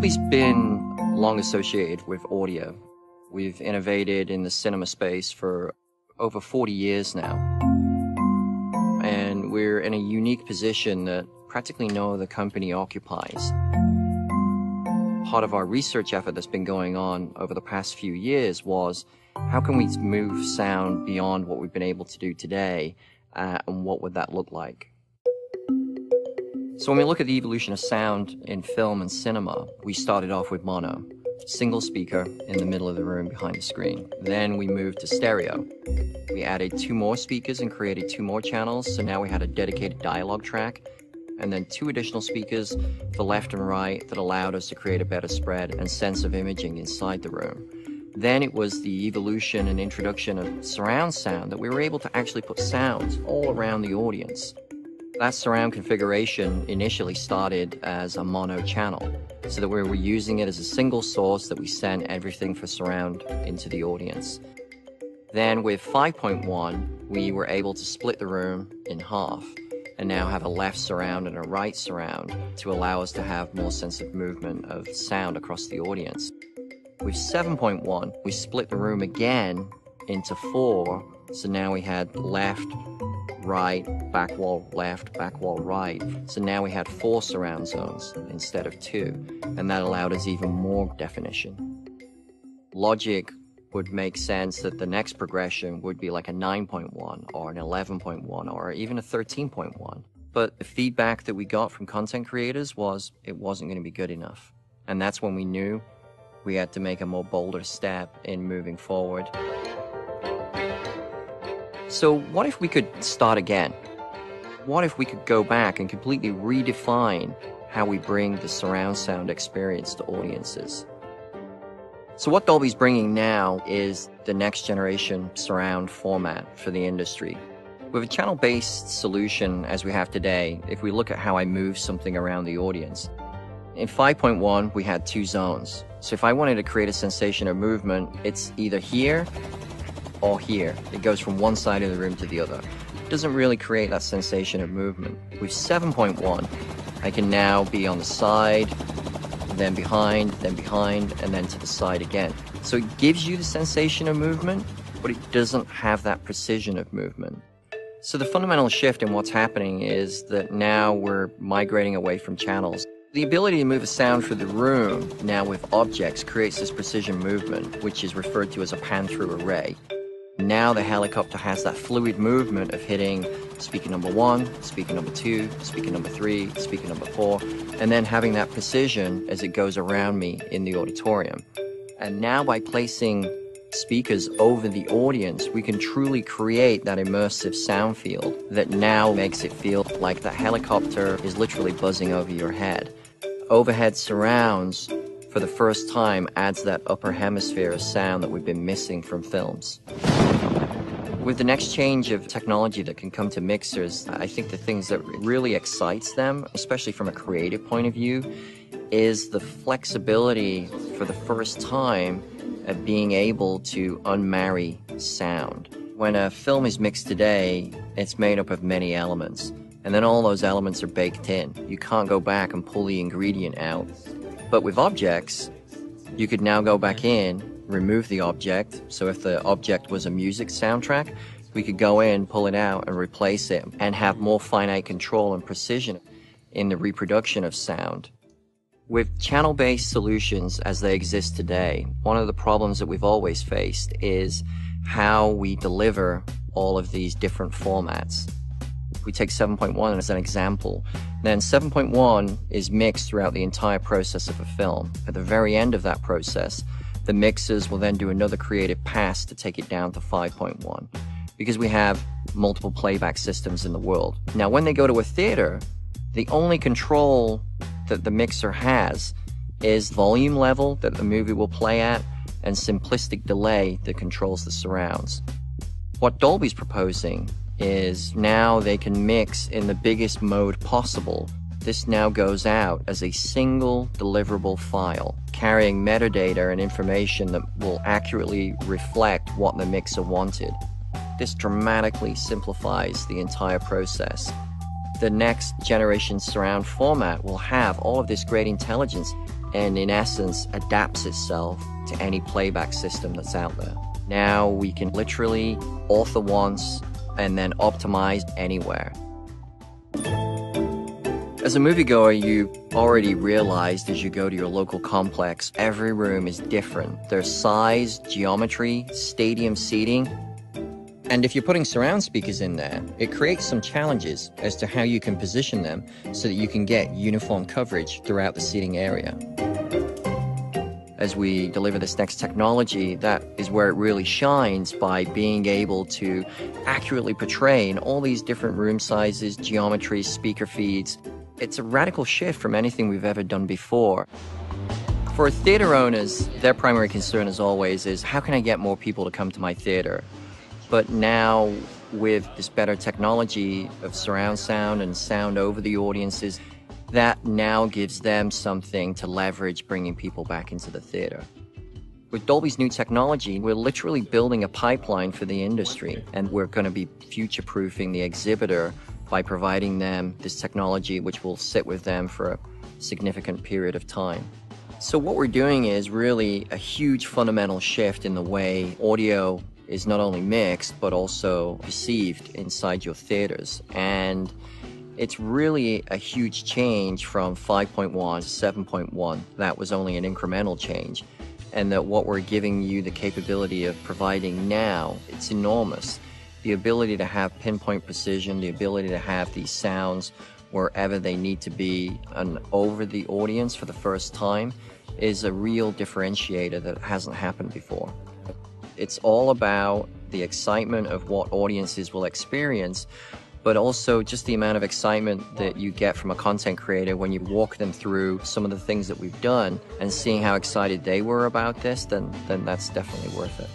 Dolby's been long associated with audio. We've innovated in the cinema space for over 40 years now. And we're in a unique position that practically no other company occupies. Part of our research effort that's been going on over the past few years was, how can we move sound beyond what we've been able to do today, and what would that look like? So when we look at the evolution of sound in film and cinema, we started off with mono, single speaker in the middle of the room behind the screen. Then we moved to stereo. We added 2 more speakers and created 2 more channels, so now we had a dedicated dialogue track, and then 2 additional speakers for left and right that allowed us to create a better spread and sense of imaging inside the room. Then it was the evolution and introduction of surround sound that we were able to actually put sounds all around the audience. That surround configuration initially started as a mono channel, so that we were using it as a single source that we sent everything for surround into the audience. Then with 5.1, we were able to split the room in half and now have a left surround and a right surround to allow us to have more sense of movement of sound across the audience. With 7.1, we split the room again into 4, so now we had left, right, back wall left, back wall right. So now we had 4 surround zones instead of 2, and that allowed us even more definition. Logic would make sense that the next progression would be like a 9.1 or an 11.1 or even a 13.1. But the feedback that we got from content creators was it wasn't going to be good enough. And that's when we knew we had to make a more bolder step in moving forward. So what if we could start again? What if we could go back and completely redefine how we bring the surround sound experience to audiences? So what Dolby's bringing now is the next generation surround format for the industry. With a channel-based solution as we have today, if we look at how I move something around the audience, in 5.1 we had 2 zones. So if I wanted to create a sensation of movement, it's either here or here. It goes from one side of the room to the other. It doesn't really create that sensation of movement. With 7.1, I can now be on the side, then behind, and then to the side again. So it gives you the sensation of movement, but it doesn't have that precision of movement. So the fundamental shift in what's happening is that now we're migrating away from channels. The ability to move a sound through the room now with objects creates this precision movement, which is referred to as a pan-through array. Now the helicopter has that fluid movement of hitting speaker number 1, speaker number 2, speaker number 3, speaker number 4, and then having that precision as it goes around me in the auditorium. And now by placing speakers over the audience, we can truly create that immersive sound field that now makes it feel like the helicopter is literally buzzing over your head. Overhead surrounds, for the first time, adds that upper hemisphere of sound that we've been missing from films. With the next change of technology that can come to mixers, I think the things that really excites them, especially from a creative point of view, is the flexibility for the first time of being able to unmarry sound. When a film is mixed today, it's made up of many elements, and then all those elements are baked in. You can't go back and pull the ingredient out. But with objects, you could now go back in, remove the object. So if the object was a music soundtrack, we could go in, pull it out, and replace it, and have more finite control and precision in the reproduction of sound. With channel-based solutions as they exist today, one of the problems that we've always faced is how we deliver all of these different formats. We take 7.1 as an example. Then 7.1 is mixed throughout the entire process of a film. At the very end of that process, the mixers will then do another creative pass to take it down to 5.1, because we have multiple playback systems in the world. Now, when they go to a theater, the only control that the mixer has is volume level that the movie will play at and simplistic delay that controls the surrounds. What Dolby's proposing is now they can mix in the biggest mode possible. This now goes out as a single deliverable file, carrying metadata and information that will accurately reflect what the mixer wanted. This dramatically simplifies the entire process. The next generation surround format will have all of this great intelligence and in essence adapts itself to any playback system that's out there. Now we can literally author once and then optimize anywhere. As a moviegoer, you already realized as you go to your local complex, every room is different. There's size, geometry, stadium seating. And if you're putting surround speakers in there, it creates some challenges as to how you can position them so that you can get uniform coverage throughout the seating area. As we deliver this next technology, that is where it really shines, by being able to accurately portray in all these different room sizes, geometries, speaker feeds. It's a radical shift from anything we've ever done before. For theater owners, their primary concern as always is, how can I get more people to come to my theater? But now with this better technology of surround sound and sound over the audiences, that now gives them something to leverage bringing people back into the theater. With Dolby's new technology, we're literally building a pipeline for the industry, and we're going to be future-proofing the exhibitor by providing them this technology which will sit with them for a significant period of time. So what we're doing is really a huge fundamental shift in the way audio is not only mixed but also perceived inside your theaters. And it's really a huge change from 5.1 to 7.1. That was only an incremental change. And that what we're giving you the capability of providing now, it's enormous. The ability to have pinpoint precision, the ability to have these sounds wherever they need to be and over the audience for the first time is a real differentiator that hasn't happened before. It's all about the excitement of what audiences will experience, but also just the amount of excitement that you get from a content creator when you walk them through some of the things that we've done and seeing how excited they were about this, then that's definitely worth it.